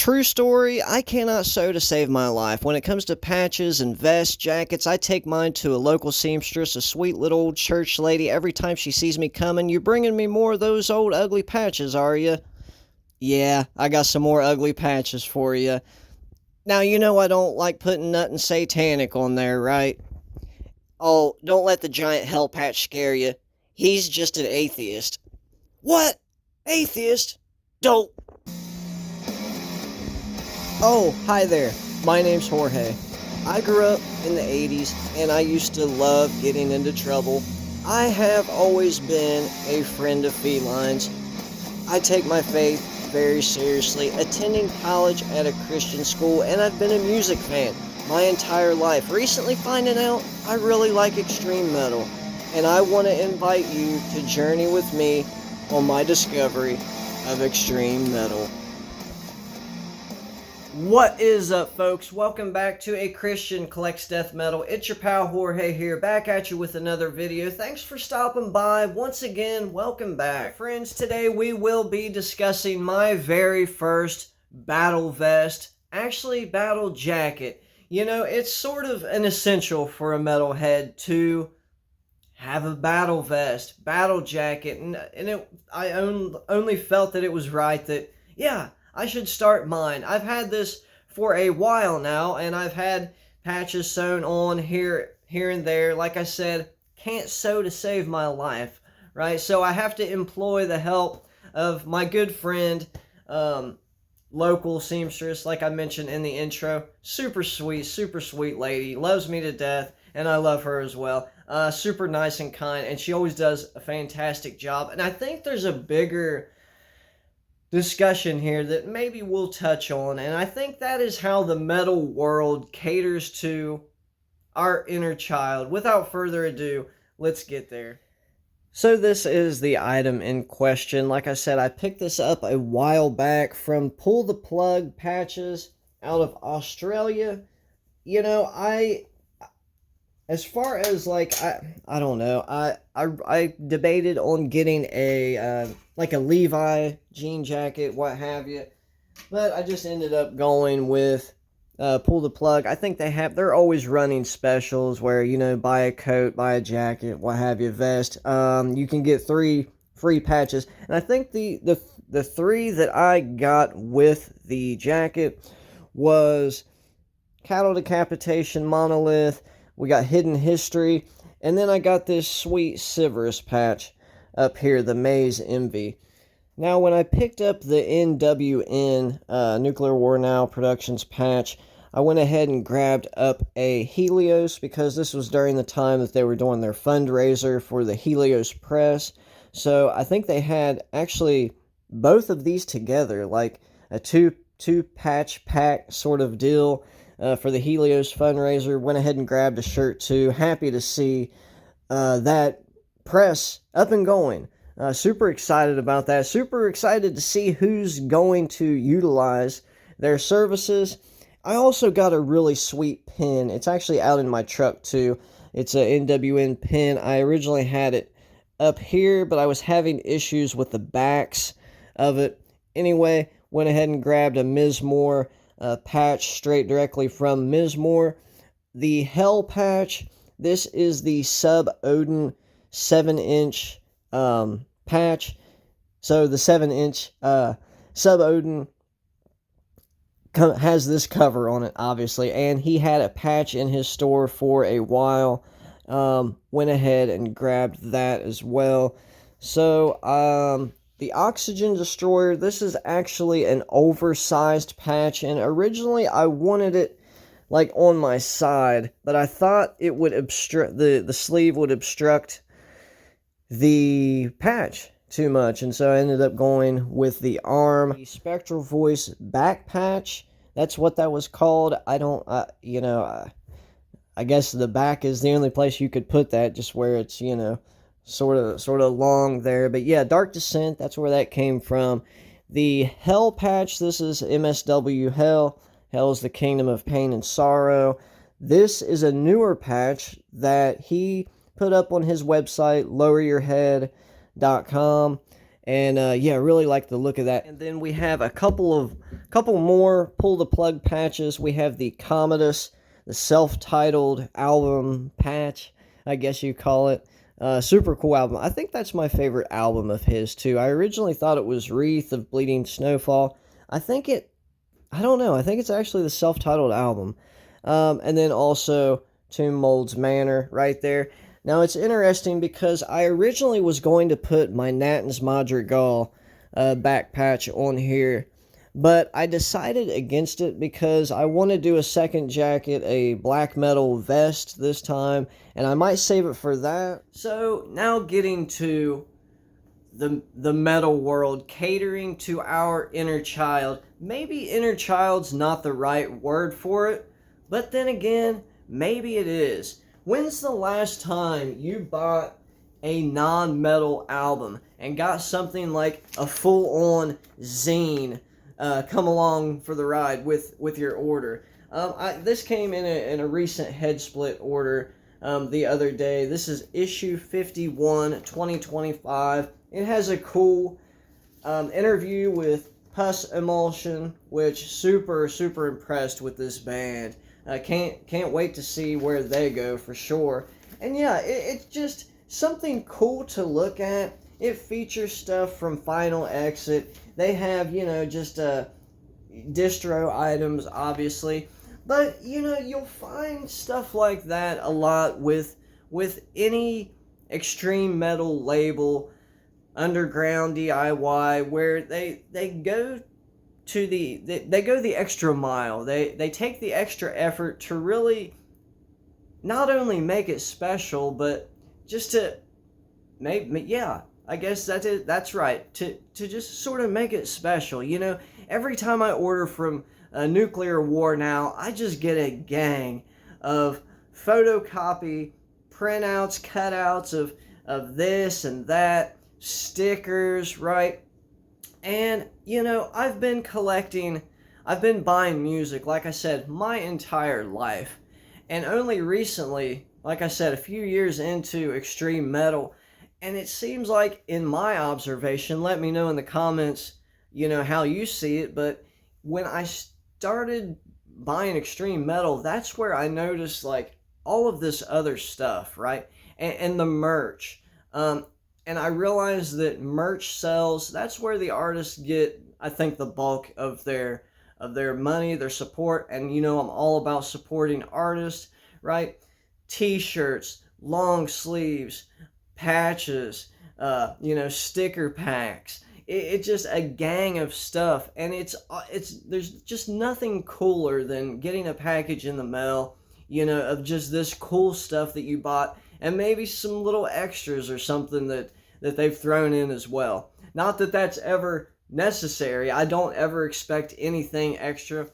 True story, I cannot sew to save my life. When it comes to patches and vests, jackets, I take mine to a local seamstress, a sweet little old church lady. Every time she sees me coming, "You're bringing me more of those old ugly patches, are you?" "Yeah, I got some more ugly patches for you." Now, you know I don't like putting nothing satanic on there, right? "Oh, don't let the giant hell patch scare you. He's just an atheist." "What? Atheist? Don't." Oh, hi there. My name's Jorge. I grew up in the 80s and I used to love getting into trouble. I have always been a friend of felines. I take my faith very seriously, attending college at a Christian school, and I've been a music fan my entire life. Recently finding out I really like extreme metal, and I want to invite you to journey with me on my discovery of extreme metal. What is up, folks? Welcome back to A Christian Collects Death Metal. It's your pal Jorge here, back at you with another video. Thanks for stopping by. Once again, welcome back. Friends, today we will be discussing my very first battle vest, actually battle jacket. You know, it's sort of an essential for a metalhead to have a battle vest, battle jacket, I only felt that it was right that, yeah, I should start mine. I've had this for a while now, and I've had patches sewn on here and there. Like I said, can't sew to save my life, right? So I have to employ the help of my good friend, local seamstress, like I mentioned in the intro. Super sweet lady. Loves me to death, and I love her as well. Super nice and kind, and she always does a fantastic job. And I think there's a bigger discussion here that maybe we'll touch on, and I think that is how the metal world caters to our inner child. Without further ado, let's get there. So this is the item in question. Like I said, I picked this up a while back from Pull the Plug Patches out of Australia. You know, as far as like I don't know, I debated on getting a like a Levi jean jacket, what have you, but I just ended up going with Pull the Plug. I think they're always running specials where, you know, buy a coat, buy a jacket, what have you, vest. You can get 3 free patches, and I think the 3 that I got with the jacket was Cattle Decapitation, Monolith. We got Hidden History, and then I got this sweet Severus patch up here, the Maze Envy. Now, when I picked up the NWN, Nuclear War Now Productions patch, I went ahead and grabbed up a Helios, because this was during the time that they were doing their fundraiser for the Helios Press. So I think they had actually both of these together, like a two patch pack sort of deal. For the Helios fundraiser. Went ahead and grabbed a shirt too. Happy to see that press up and going. Super excited about that. Super excited to see who's going to utilize their services. I also got a really sweet pin. It's actually out in my truck too. It's a NWN pin. I originally had it up here, but I was having issues with the backs of it. Anyway, went ahead and grabbed a Mizmor patch straight directly from Mizmor. The Hell patch, this is the Sub Odin 7-inch patch. So the 7-inch Sub Odin has this cover on it, obviously, and he had a patch in his store for a while. Went ahead and grabbed that as well. So the Oxygen Destroyer, this is actually an oversized patch, and originally I wanted it like on my side, but I thought it would obstruct, the sleeve would obstruct the patch too much, and so I ended up going with the arm. The Spectral Voice back patch, that's what that was called. I don't, you know, I guess the back is the only place you could put that, just where it's, you know, sort of long there. But yeah, Dark Descent, that's where that came from. The Hell patch, this is MSW Hell. Hell is the kingdom of pain and sorrow. This is a newer patch that he put up on his website, loweryourhead.com, And yeah, really like the look of that. And then we have a couple more pull the plug patches. We have the Commodus, the self-titled album patch, I guess you call it. Super cool album. I think that's my favorite album of his too. I originally thought it was Wreath of Bleeding Snowfall. I don't know. I think it's actually the self-titled album. And then also Tomb Mold's Manor right there. Now it's interesting because I originally was going to put my Nathan's Madrigal back patch on here, but I decided against it because I want to do a second jacket, a black metal vest this time, and I might save it for that. So now getting to the metal world, catering to our inner child. Maybe inner child's not the right word for it, but then again, maybe it is. When's the last time you bought a non-metal album and got something like a full-on zine come along for the ride with your order? This came in a recent head split order the other day. This is issue 51, 2025. It has a cool interview with Pus Emulsion, which super impressed with this band. Can't wait to see where they go for sure. And yeah, it's just something cool to look at. It features stuff from Final Exit. They have, just distro items, obviously. But, you'll find stuff like that a lot with any extreme metal label, underground DIY, where they go to they go the extra mile. They take the extra effort to really not only make it special, but just to I guess that's it. That's right. To just sort of make it special. Every time I order from Nuclear War now, I just get a gang of photocopy printouts, cutouts of this and that, stickers, right? And, I've been buying music, like I said, my entire life. And only recently, like I said, a few years into extreme metal. And it seems like, in my observation, let me know in the comments, how you see it. But when I started buying extreme metal, that's where I noticed, like, all of this other stuff, right? And the merch. And I realized that merch sells, that's where the artists get, I think, the bulk of their money, their support. And, I'm all about supporting artists, right? T-shirts, long sleeves, patches, sticker packs. It's just a gang of stuff. And there's just nothing cooler than getting a package in the mail, of just this cool stuff that you bought, and maybe some little extras or something that they've thrown in as well. Not that that's ever necessary. I don't ever expect anything extra.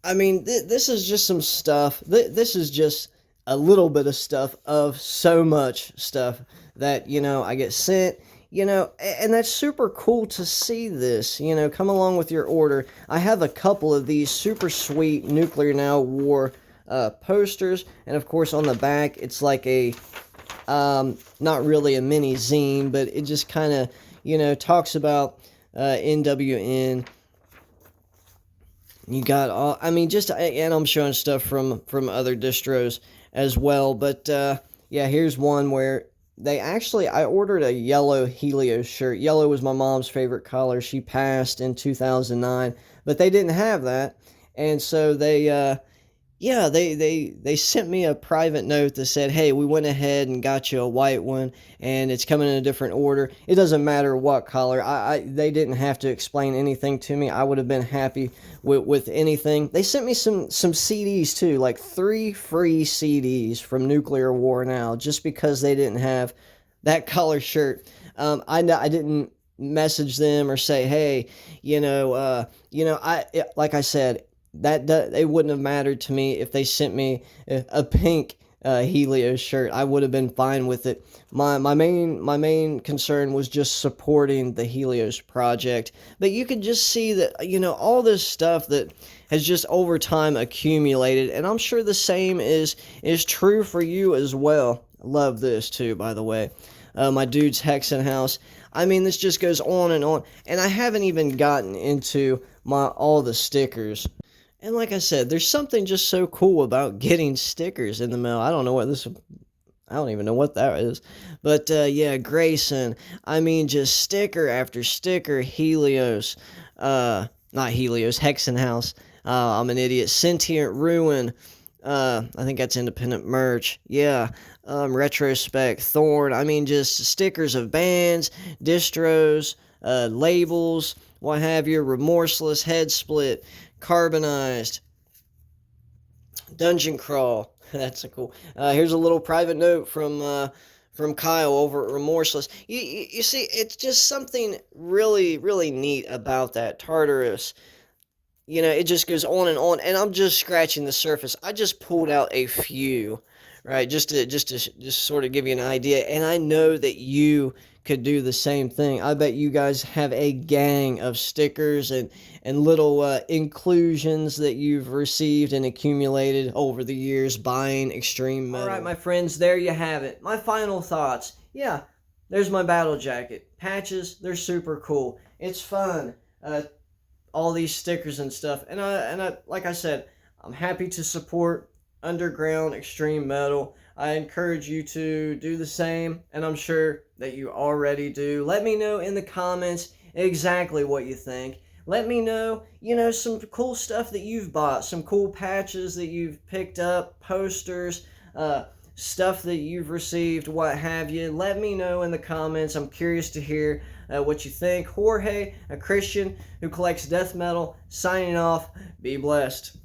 I mean, this is just some stuff. This is just a little bit of stuff of so much stuff that, I get sent, and that's super cool to see this, come along with your order. I have a couple of these super sweet Nuclear Now War posters, and of course on the back it's like a not really a mini zine, but it just kind of talks about NWN. You got all, and I'm showing stuff from other distros as well. But yeah, here's one where I ordered a yellow Helios shirt. Yellow was my mom's favorite color. She passed in 2009, but they didn't have that, and so they sent me a private note that said, hey, we went ahead and got you a white one, and it's coming in a different order. It doesn't matter what color. They didn't have to explain anything to me. I would have been happy with anything. They sent me some CDs too, like 3 free CDs from Nuclear War Now, just because they didn't have that color shirt. I didn't message them or say, hey, like I said, that it wouldn't have mattered to me if they sent me a pink Helios shirt. I would have been fine with it. My main concern was just supporting the Helios project. But you can just see that all this stuff that has just over time accumulated, and I'm sure the same is true for you as well. Love this too, by the way. my dude's Hexen house. I mean, this just goes on, and I haven't even gotten into all the stickers. And like I said, there's something just so cool about getting stickers in the mail. I don't even know what that is. But yeah, Grayson. I mean, just sticker after sticker. Helios. Not Helios, Hexen House. I'm an idiot. Sentient Ruin. I think that's independent merch. Yeah. Retrospect. Thorn. I mean, just stickers of bands, distros, labels, what have you. Remorseless, Head Split, Carbonized, Dungeon Crawl. That's a cool. Here's a little private note from Kyle over at Remorseless. You see, it's just something really, really neat about that Tartarus. You know, it just goes on, and I'm just scratching the surface. I just pulled out a few, right, just sort of give you an idea, and I know that you could do the same thing. I bet you guys have a gang of stickers and little inclusions that you've received and accumulated over the years buying Extreme Metal. All right, my friends, there you have it. My final thoughts. Yeah, there's my battle jacket. Patches, they're super cool. It's fun. All these stickers and stuff, and I like I said, I'm happy to support underground extreme metal. I encourage you to do the same, and I'm sure that you already do. Let me know in the comments exactly what you think. Let me know, some cool stuff that you've bought, some cool patches that you've picked up, posters, stuff that you've received, what have you. Let me know in the comments. I'm curious to hear what you think. Jorge, a Christian who collects death metal, signing off. Be blessed.